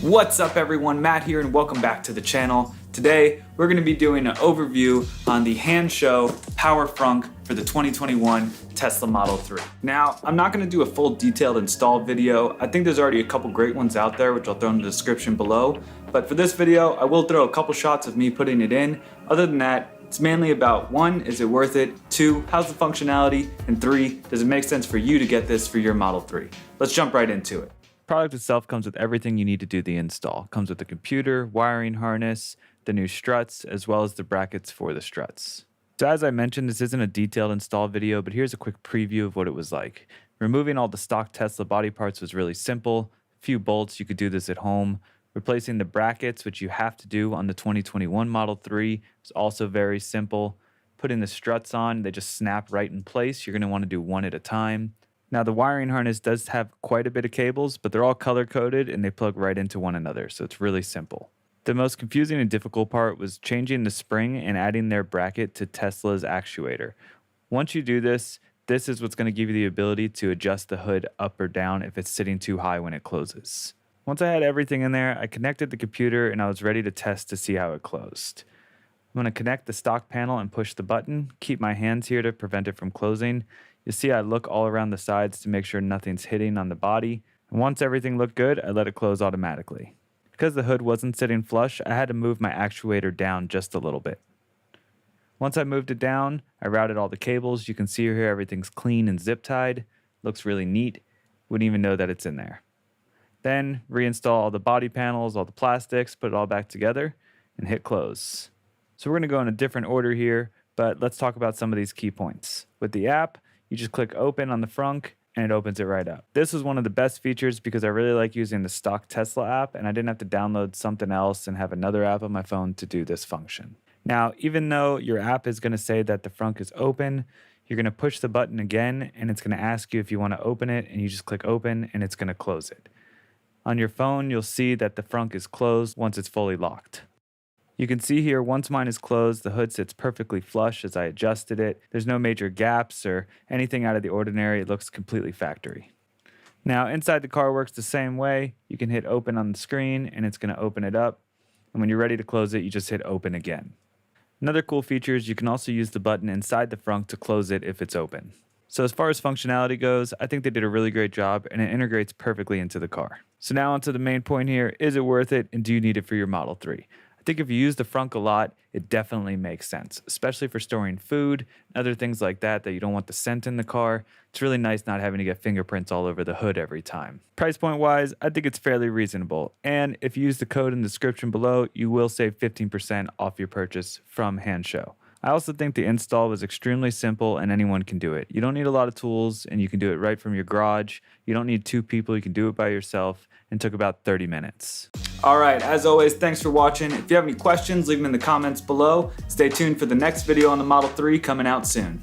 What's up everyone, Matt here and welcome back to the channel. Today we're going to be doing an overview on the Hansshow Power Frunk for the 2021 Tesla Model 3. Now, I'm not going to do a full detailed install video. I think there's already a couple great ones out there which I'll throw in the description below. But for this video, I will throw a couple shots of me putting it in. Other than that, it's mainly about 1, is it worth it? 2, how's the functionality? And 3, does it make sense for you to get this for your Model 3? Let's jump right into it. The product itself comes with everything you need to do the install. It comes with the computer, wiring harness, the new struts, as well as the brackets for the struts. So as I mentioned, this isn't a detailed install video, but here's a quick preview of what it was like. Removing all the stock Tesla body parts was really simple. A few bolts, you could do this at home. Replacing the brackets, which you have to do on the 2021 Model 3, is also very simple. Putting the struts on, they just snap right in place. You're going to want to do one at a time. Now the wiring harness does have quite a bit of cables, but they're all color coded and they plug right into one another, so it's really simple. The most confusing and difficult part was changing the spring and adding their bracket to Tesla's actuator. Once you do this, this is what's going to give you the ability to adjust the hood up or down if it's sitting too high when it closes. Once I had everything in there, I connected the computer and I was ready to test to see how it closed. I'm going to connect the stock panel and push the button, keep my hands here to prevent it from closing. You'll see I look all around the sides to make sure nothing's hitting on the body. And once everything looked good, I let it close automatically. Because the hood wasn't sitting flush, I had to move my actuator down just a little bit. Once I moved it down, I routed all the cables. You can see here everything's clean and zip tied. Looks really neat. Wouldn't even know that it's in there. Then reinstall all the body panels, all the plastics, put it all back together, and hit close. So we're going to go in a different order here, but let's talk about some of these key points. With the app, you just click open on the frunk and it opens it right up. This was one of the best features because I really like using the stock Tesla app and I didn't have to download something else and have another app on my phone to do this function. Now, even though your app is going to say that the frunk is open, you're going to push the button again and it's going to ask you if you want to open it, and you just click open and it's going to close it. On your phone, you'll see that the frunk is closed once it's fully locked. You can see here, once mine is closed, the hood sits perfectly flush as I adjusted it. There's no major gaps or anything out of the ordinary. It looks completely factory. Now, inside the car works the same way. You can hit open on the screen and it's going to open it up. And when you're ready to close it, you just hit open again. Another cool feature is you can also use the button inside the frunk to close it if it's open. So as far as functionality goes, I think they did a really great job and it integrates perfectly into the car. So now onto the main point here. Is it worth it and do you need it for your Model 3? I think if you use the frunk a lot, it definitely makes sense, especially for storing food and other things like that you don't want the scent in the car. It's really nice not having to get fingerprints all over the hood every time. Price point wise, I think it's fairly reasonable. And if you use the code in the description below, you will save 15% off your purchase from Hansshow. I also think the install was extremely simple and anyone can do it. You don't need a lot of tools and you can do it right from your garage. You don't need 2 people, you can do it by yourself, and took about 30 minutes. Alright, as always, thanks for watching. If you have any questions, leave them in the comments below. Stay tuned for the next video on the Model 3 coming out soon.